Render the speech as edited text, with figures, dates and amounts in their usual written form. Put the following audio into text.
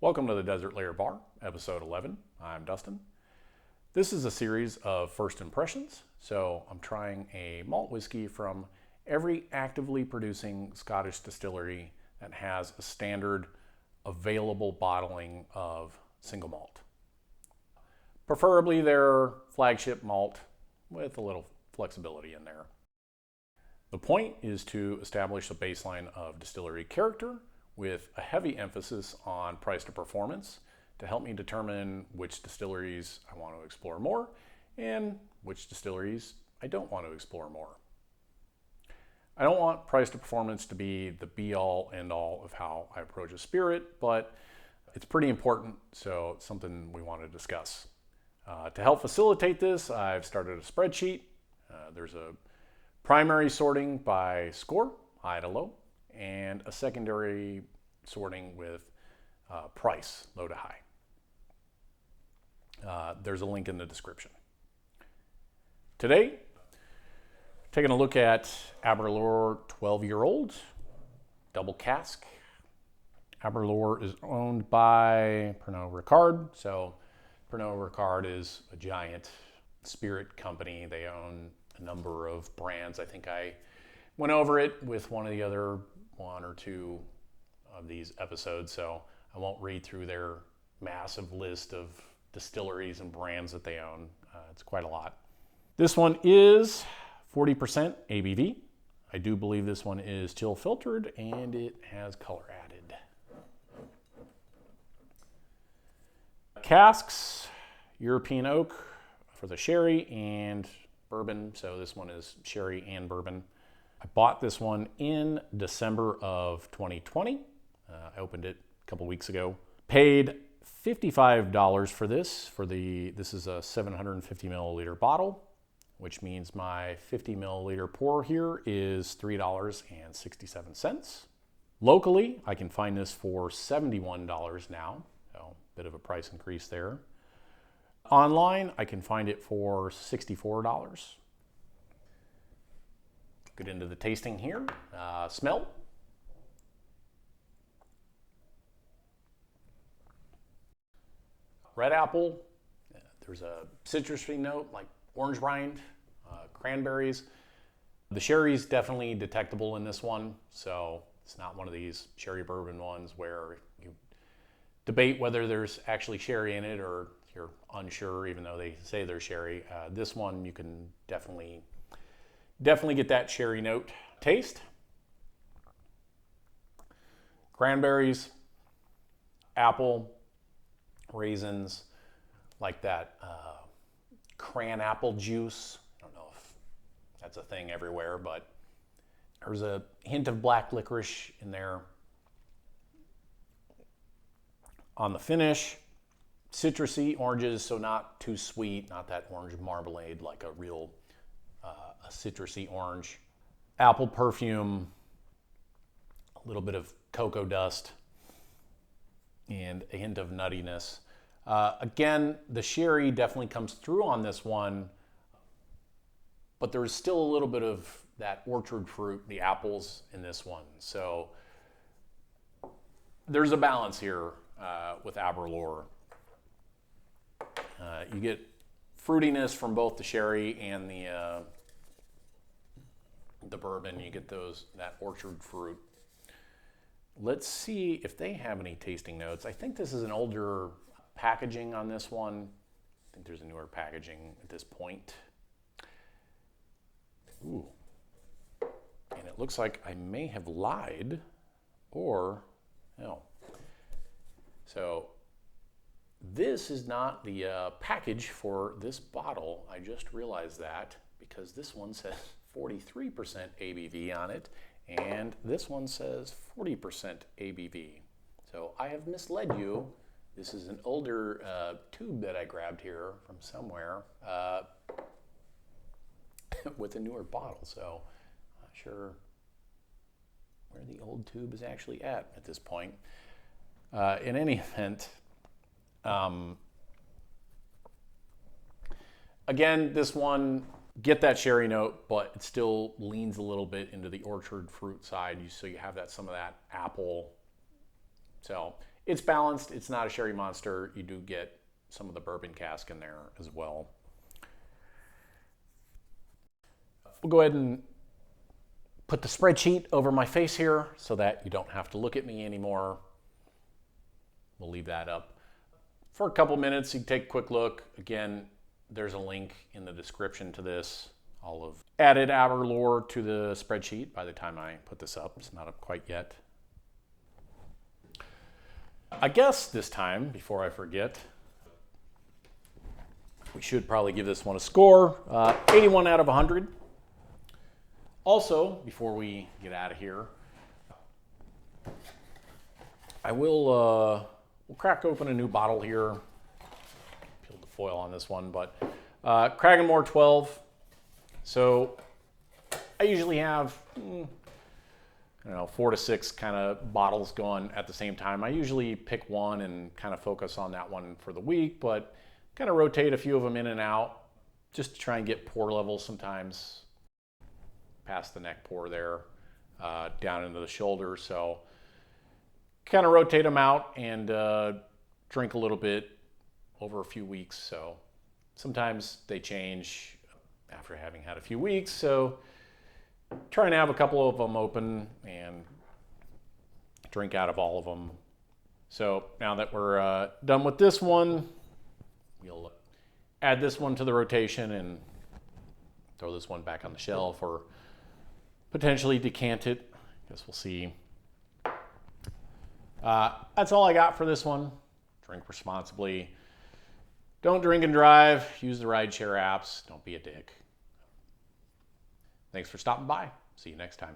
Welcome to the Desert Lair Bar, episode 11. I'm Dustin. This is a series of first impressions, so I'm trying a malt whiskey from every actively producing Scottish distillery that has a standard available bottling of single malt. Preferably their flagship malt with a little flexibility in there. The point is to establish a baseline of distillery character with a heavy emphasis on price to performance to help me determine which distilleries I want to explore more and which distilleries I don't want to explore more. I don't want price to performance to be the be-all, end-all of how I approach a spirit, but it's pretty important, so it's something we want to discuss. To help facilitate this, I've started a spreadsheet. There's a primary sorting by score, high to low, and a secondary sorting with price, low to high. There's a link in the description. Today, taking a look at Aberlour 12-year-old double cask. Aberlour is owned by Pernod Ricard. So Pernod Ricard is a giant spirit company. They own a number of brands. I think I went over it with one or two of these episodes, so I won't read through their massive list of distilleries and brands that they own. It's quite a lot. This one is 40% ABV. I do believe this one is chill filtered and it has color added. Casks, European oak for the sherry and bourbon. So this one is sherry and bourbon. I bought this one in December of 2020. I opened it a couple weeks ago. Paid $55 for this. This is a 750 milliliter bottle, which means my 50 milliliter pour here is $3.67. Locally, I can find this for $71 now, so a bit of a price increase there. Online, I can find it for $64. Get into the tasting here. Smell. Red apple. There's a citrusy note like orange rind, cranberries. The sherry is definitely detectable in this one, so it's not one of these sherry bourbon ones where you debate whether there's actually sherry in it or you're unsure even though they say there's sherry. This one you can definitely get that sherry note. Taste. Cranberries, apple, raisins, like that cran apple juice. I don't know if that's a thing everywhere, but there's a hint of black licorice in there. On the finish, citrusy oranges, so not too sweet, not that orange marmalade like a real a citrusy orange. Apple perfume, a little bit of cocoa dust, and a hint of nuttiness. Again, the sherry definitely comes through on this one, but there's still a little bit of that orchard fruit, the apples in this one. So there's a balance here with Aberlour. You get fruitiness from both the sherry and the bourbon. You get that orchard fruit. Let's see if they have any tasting notes. I think this is an older packaging on this one. I think there's a newer packaging at this point. Ooh. And it looks like I may have lied or no. So this is not the package for this bottle. I just realized that because this one says 43% ABV on it, and this one says 40% ABV. So I have misled you. This is an older tube that I grabbed here from somewhere with a newer bottle. So I'm not sure where the old tube is actually at this point. In any event, again, this one, get that sherry note, but it still leans a little bit into the orchard fruit side. So you have some of that apple. So it's balanced. It's not a sherry monster. You do get some of the bourbon cask in there as well. We'll go ahead and put the spreadsheet over my face here so that you don't have to look at me anymore. We'll leave that up for a couple minutes. You can take a quick look. Again, there's a link in the description to this. I'll have added Aberlour to the spreadsheet by the time I put this up. It's not up quite yet. I guess this time, before I forget, we should probably give this one a score. 81 out of 100. Also, before we get out of here, I will we'll crack open a new bottle here. Peeled the foil on this one, but Cragganmore 12. So I usually have, I don't know, 4 to 6 kind of bottles going at the same time. I usually pick one and kind of focus on that one for the week, but kind of rotate a few of them in and out just to try and get pour levels sometimes past the neck pour there, down into the shoulder. So kind of rotate them out and drink a little bit over a few weeks. So sometimes they change after having had a few weeks. So try and have a couple of them open and drink out of all of them. So now that we're done with this one, we'll add this one to the rotation and throw this one back on the shelf or potentially decant it. Guess we'll see. That's all I got for this one. Drink responsibly. Don't drink and drive. Use the rideshare apps. Don't be a dick. Thanks for stopping by. See you next time.